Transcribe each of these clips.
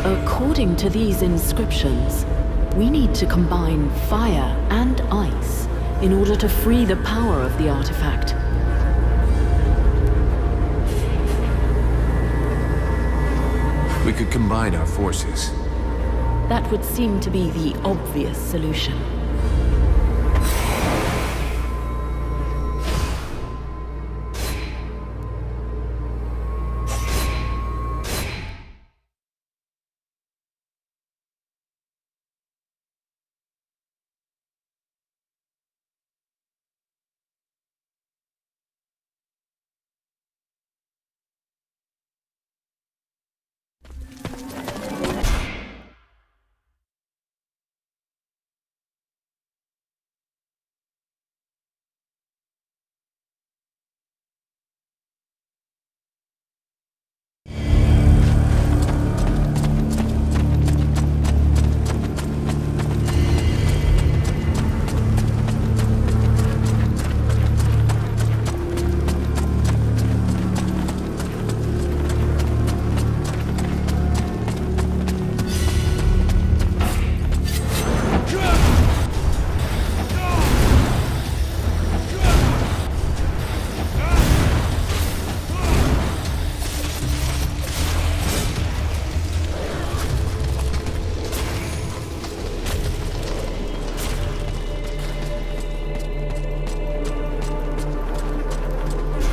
According to these inscriptions, we need to combine fire and ice in order to free the power of the artifact. We could combine our forces. That would seem to be the obvious solution.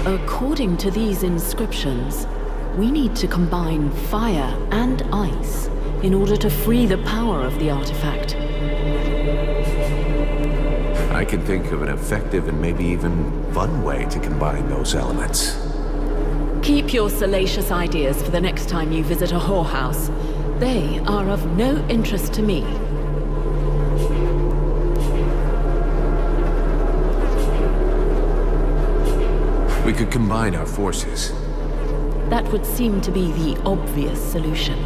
According to these inscriptions, we need to combine fire and ice in order to free the power of the artifact. I can think of an effective and maybe even fun way to combine those elements. Keep your salacious ideas for the next time you visit a whorehouse. They are of no interest to me. We could combine our forces. That would seem to be the obvious solution.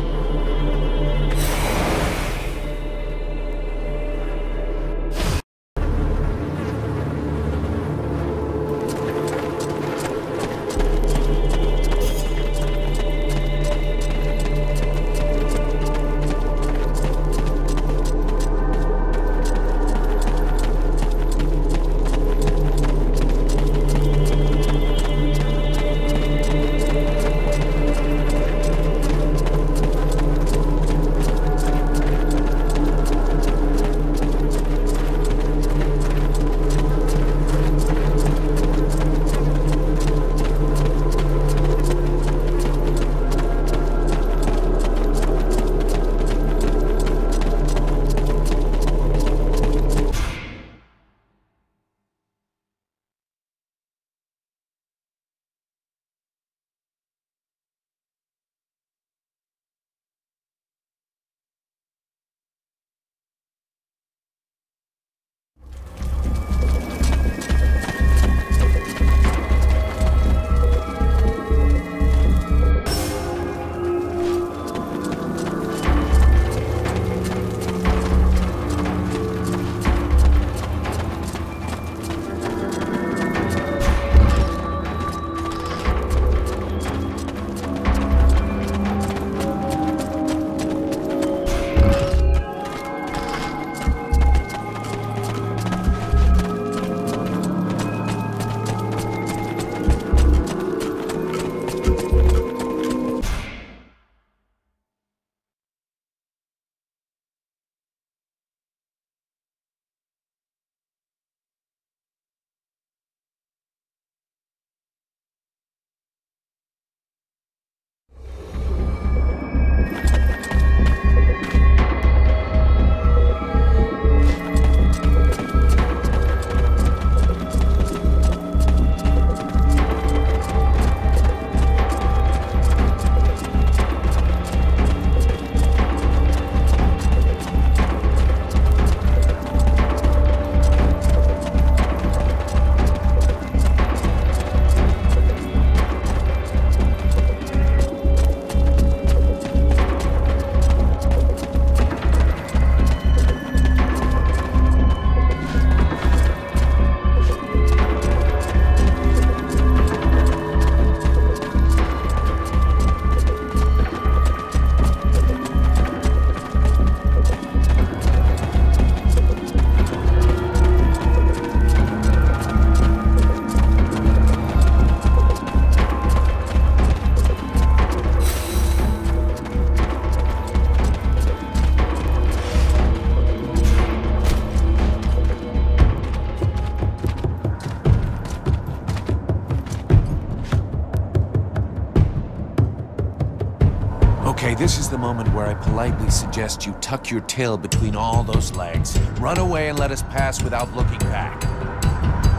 This is the moment where I politely suggest you tuck your tail between all those legs, run away and let us pass without looking back.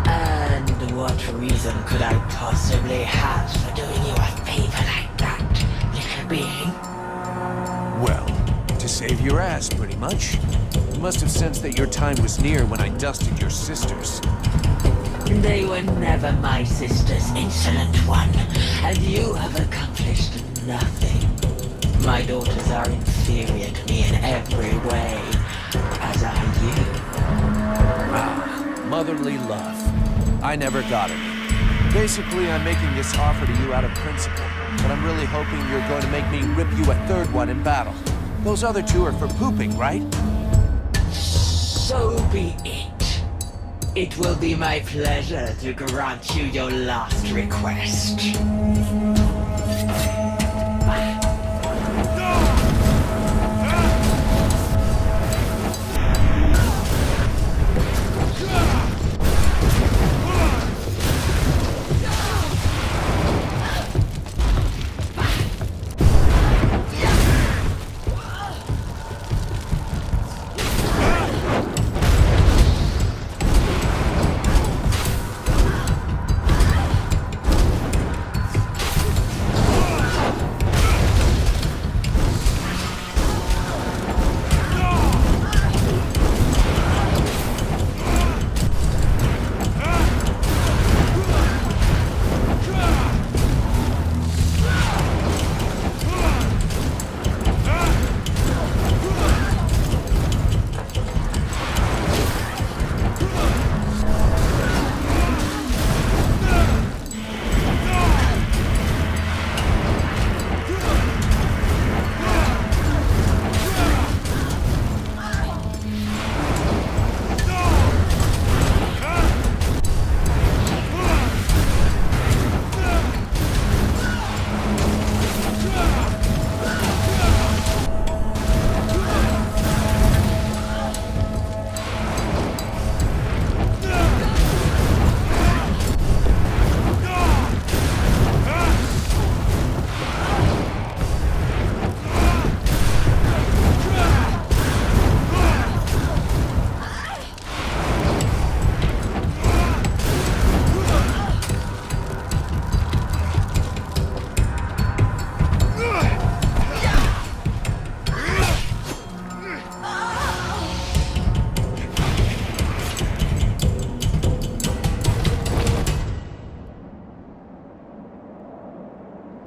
And what reason could I possibly have for doing you a favor like that, little being? Well, to save your ass, pretty much. You must have sensed that your time was near when I dusted your sisters. They were never my sisters, insolent one, and you have accomplished nothing. My daughters are inferior to me in every way, as are you. Ah, motherly love. I never got it. Basically, I'm making this offer to you out of principle, but I'm really hoping you're going to make me rip you a third one in battle. Those other two are for pooping, right? So be it. It will be my pleasure to grant you your last request.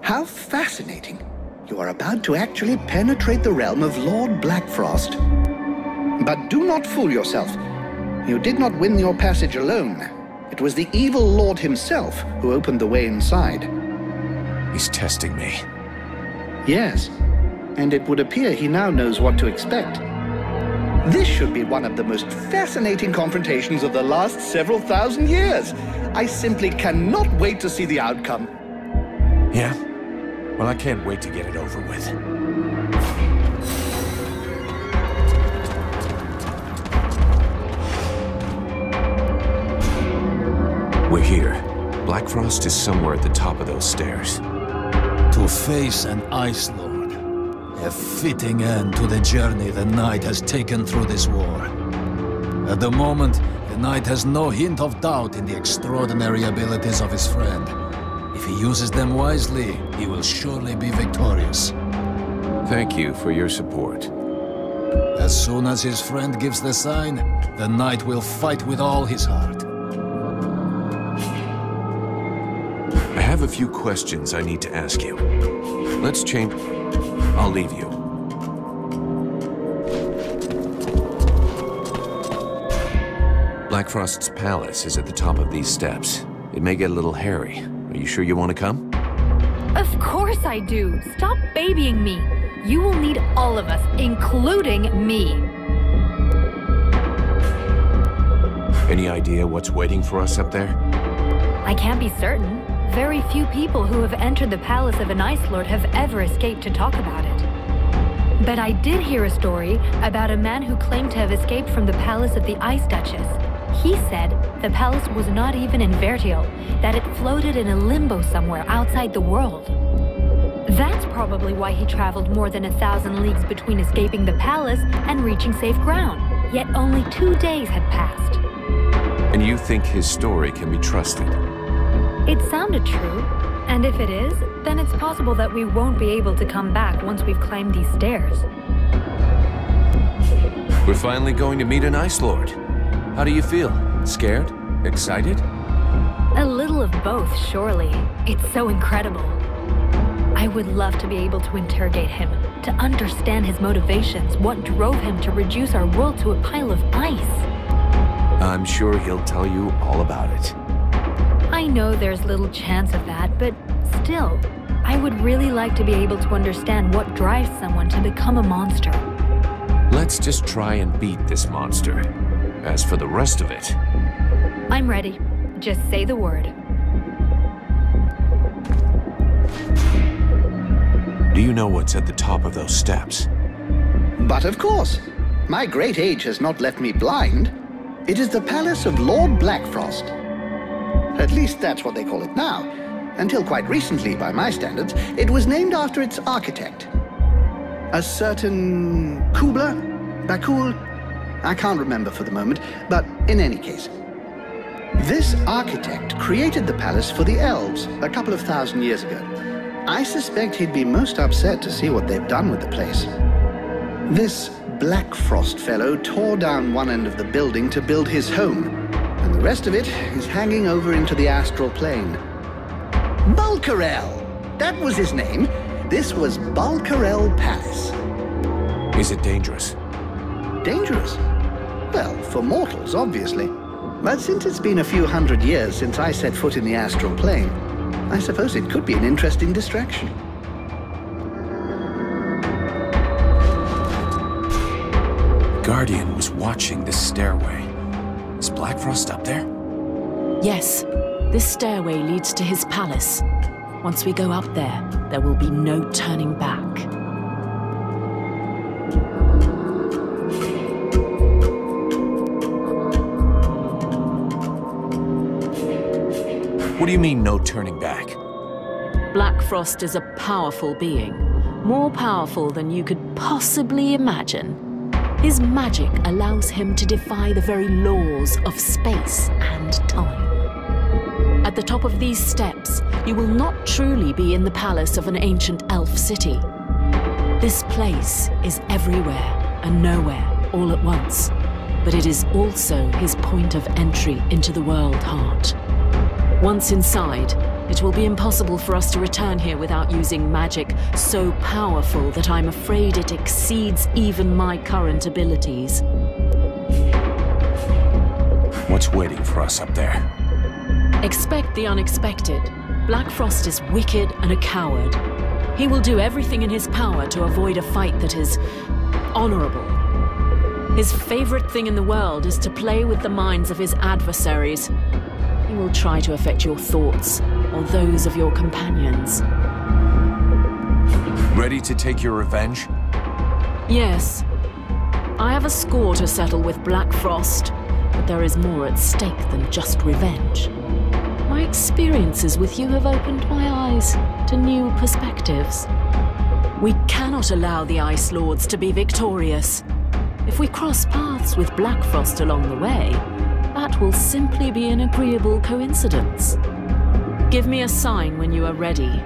How fascinating. You are about to actually penetrate the realm of Lord Blackfrost. But do not fool yourself. You did not win your passage alone. It was the evil Lord himself who opened the way inside. He's testing me. Yes, and it would appear he now knows what to expect. This should be one of the most fascinating confrontations of the last several thousand years. I simply cannot wait to see the outcome. Yeah? Well, I can't wait to get it over with. We're here. Blackfrost is somewhere at the top of those stairs. To face an Ice Lord. A fitting end to the journey the Knight has taken through this war. At the moment, the Knight has no hint of doubt in the extraordinary abilities of his friend. If he uses them wisely, he will surely be victorious. Thank you for your support. As soon as his friend gives the sign, the Knight will fight with all his heart. I have a few questions I need to ask you. Let's change... I'll leave you. Blackfrost's palace is at the top of these steps. It may get a little hairy. Are you sure you want to come? Of course I do. Stop babying me. You will need all of us, including me. Any idea what's waiting for us up there? I can't be certain. Very few people who have entered the palace of an Ice Lord have ever escaped to talk about it. But I did hear a story about a man who claimed to have escaped from the palace of the Ice Duchess. He said the palace was not even in Vertial, that it floated in a limbo somewhere outside the world. That's probably why he traveled more than 1,000 leagues between escaping the palace and reaching safe ground. Yet only 2 days had passed. And you think his story can be trusted? It sounded true. And if it is, then it's possible that we won't be able to come back once we've climbed these stairs. We're finally going to meet an Ice Lord. How do you feel? Scared? Excited? A little of both, surely. It's so incredible. I would love to be able to interrogate him, to understand his motivations, what drove him to reduce our world to a pile of ice. I'm sure he'll tell you all about it. I know there's little chance of that, but still, I would really like to be able to understand what drives someone to become a monster. Let's just try and beat this monster. As for the rest of it... I'm ready. Just say the word. Do you know what's at the top of those steps? But of course. My great age has not left me blind. It is the palace of Lord Blackfrost. At least that's what they call it now. Until quite recently, by my standards, it was named after its architect. A certain Kubla? Bakul? I can't remember for the moment, but in any case. This architect created the palace for the elves a couple of 1,000 years ago. I suspect he'd be most upset to see what they've done with the place. This Blackfrost fellow tore down one end of the building to build his home, and the rest of it is hanging over into the astral plane. Bulkarel! That was his name. This was Bulkarel Palace. Is it dangerous? Dangerous? Well, for mortals, obviously. But since it's been a few hundred years since I set foot in the astral plane, I suppose it could be an interesting distraction. Guardian was watching this stairway. Is Blackfrost up there? Yes, this stairway leads to his palace. Once we go up there will be no turning back. What do you mean, no turning back? Blackfrost is a powerful being, more powerful than you could possibly imagine. His magic allows him to defy the very laws of space and time. At the top of these steps, you will not truly be in the palace of an ancient elf city. This place is everywhere and nowhere all at once, but it is also his point of entry into the world heart. Once inside, it will be impossible for us to return here without using magic so powerful that I'm afraid it exceeds even my current abilities. What's waiting for us up there? Expect the unexpected. Blackfrost is wicked and a coward. He will do everything in his power to avoid a fight that is honorable. His favorite thing in the world is to play with the minds of his adversaries. He will try to affect your thoughts, or those of your companions. Ready to take your revenge? Yes. I have a score to settle with Blackfrost, but there is more at stake than just revenge. My experiences with you have opened my eyes to new perspectives. We cannot allow the Ice Lords to be victorious. If we cross paths with Blackfrost along the way, that will simply be an agreeable coincidence. Give me a sign when you are ready.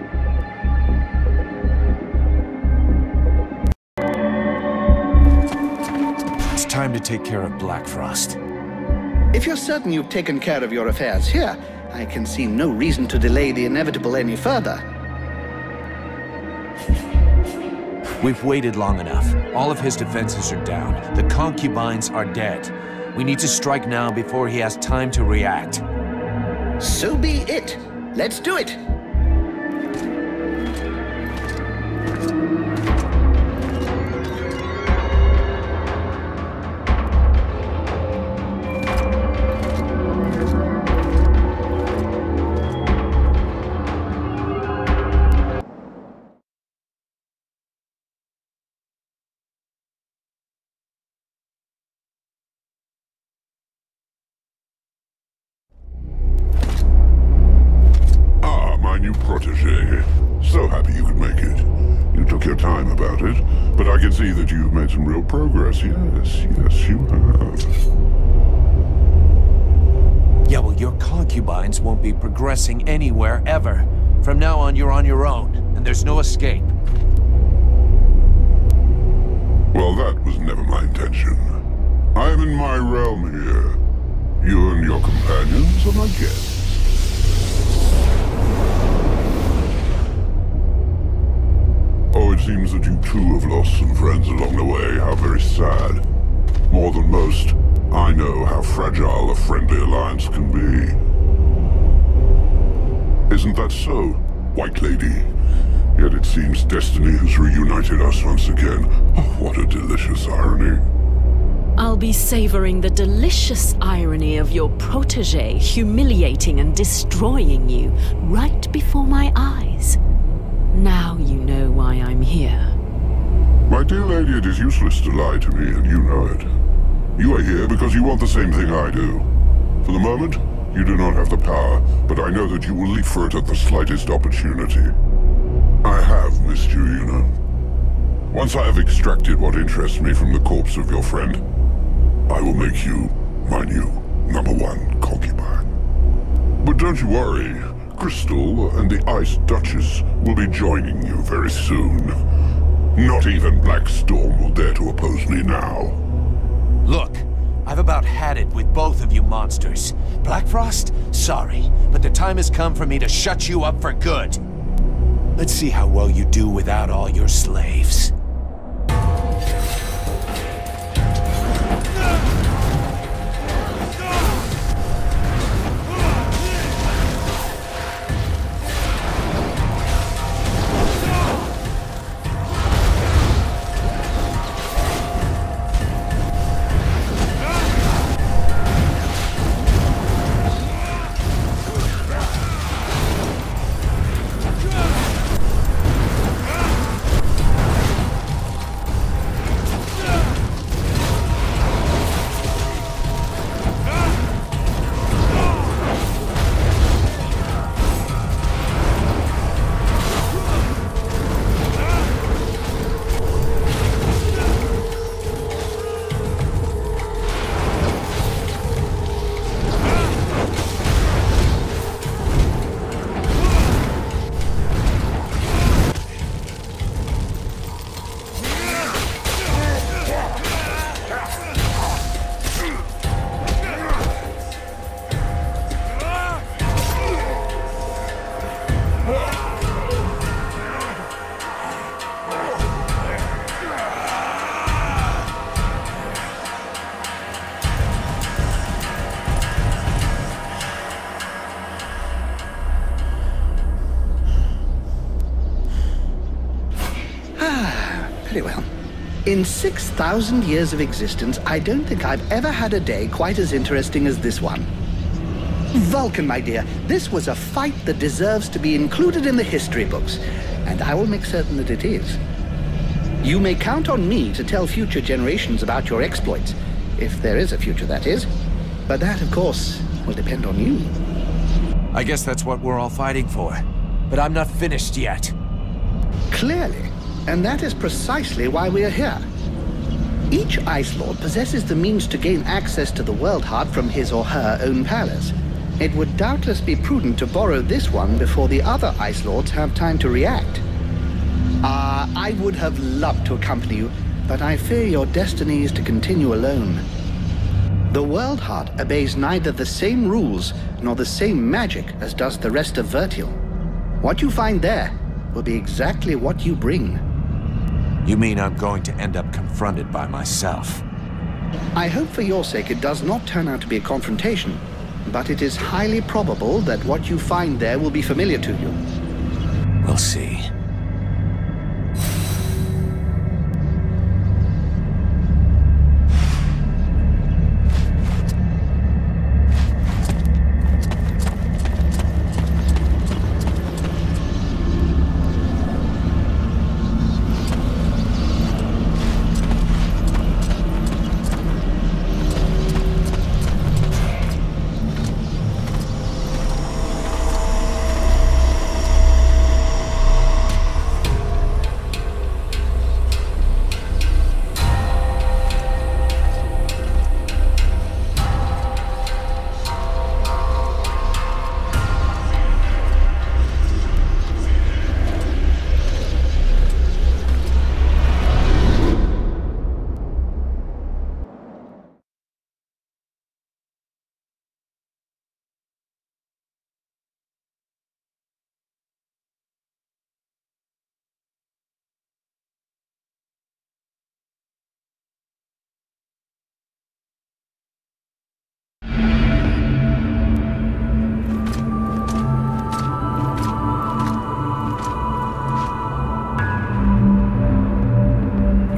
It's time to take care of Blackfrost. If you're certain you've taken care of your affairs here, I can see no reason to delay the inevitable any further. We've waited long enough. All of his defenses are down. The concubines are dead. We need to strike now before he has time to react. So be it. Let's do it. new protege. So happy you could make it. You took your time about it, but I can see that you've made some real progress. Yes, you have. Yeah, well, your concubines won't be progressing anywhere ever. From now on, you're on your own, and there's no escape. Well, that was never my intention. I am in my realm here. You and your companions are my guests. Oh, it seems that you too have lost some friends along the way. How very sad. More than most, I know how fragile a friendly alliance can be. Isn't that so, White Lady? Yet it seems destiny has reunited us once again. Oh, what a delicious irony. I'll be savoring the delicious irony of your protege humiliating and destroying you right before my eyes. Now you know why I'm here. My dear lady, it is useless to lie to me, and you know it. You are here because you want the same thing I do. For the moment, you do not have the power, but I know that you will leap for it at the slightest opportunity. I have missed you, you know. Once I have extracted what interests me from the corpse of your friend, I will make you my new #1 concubine. But don't you worry. Crystal and the Ice Duchess will be joining you very soon. Not even Black Storm will dare to oppose me now. Look, I've about had it with both of you monsters. Blackfrost? Sorry, but the time has come for me to shut you up for good. Let's see how well you do without all your slaves. Very well. In 6,000 years of existence, I don't think I've ever had a day quite as interesting as this one. Vulcan, my dear, this was a fight that deserves to be included in the history books, and I will make certain that it is. You may count on me to tell future generations about your exploits, if there is a future, that is. But that, of course, will depend on you. I guess that's what we're all fighting for. But I'm not finished yet. Clearly. And that is precisely why we are here. Each Ice Lord possesses the means to gain access to the World Heart from his or her own palace. It would doubtless be prudent to borrow this one before the other Ice Lords have time to react. I would have loved to accompany you, but I fear your destiny is to continue alone. The World Heart obeys neither the same rules nor the same magic as does the rest of Vertial. What you find there will be exactly what you bring. You mean I'm going to end up confronted by myself? I hope for your sake it does not turn out to be a confrontation, but it is highly probable that what you find there will be familiar to you. We'll see.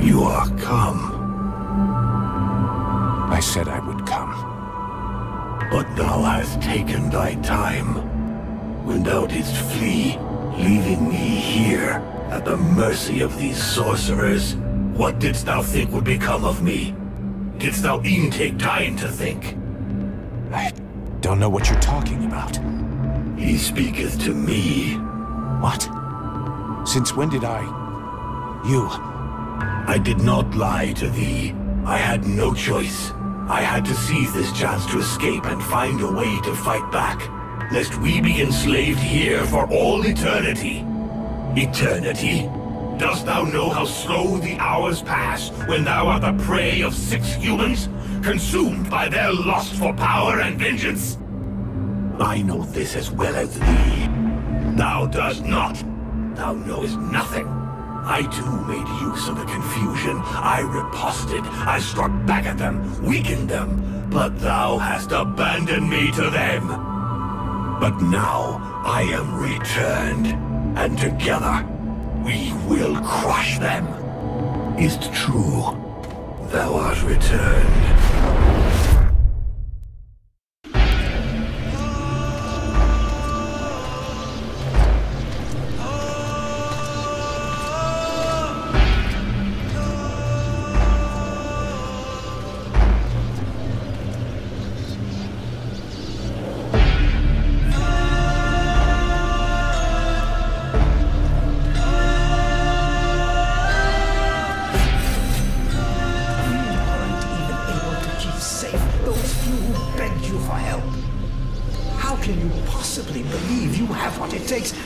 You are come. I said I would come. But thou hast taken thy time. When thou didst flee, leaving me here, at the mercy of these sorcerers, what didst thou think would become of me? Didst thou e'en take time to think? I don't know what you're talking about. He speaketh to me. What? Since when did I... You... I did not lie to thee. I had no choice. I had to seize this chance to escape and find a way to fight back, lest we be enslaved here for all eternity. Eternity? Dost thou know how slow the hours pass when thou art the prey of 6 humans, consumed by their lust for power and vengeance? I know this as well as thee. Thou dost not. Thou knowest nothing. I too made use of the confusion. I riposted. I struck back at them, weakened them. But thou hast abandoned me to them. But now I am returned, and together we will crush them. Is't true? Thou art returned.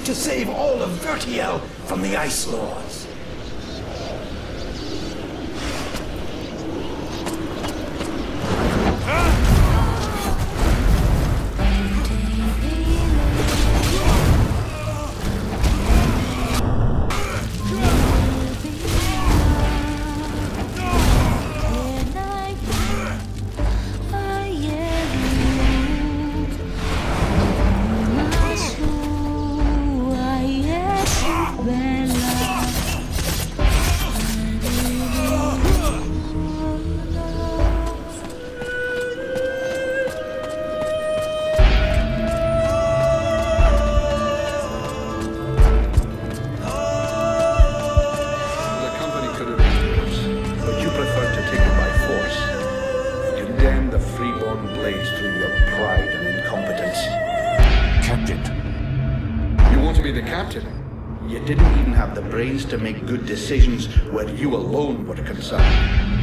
To save all of Vertiel from the Ice Lords. To make good decisions where you alone were concerned.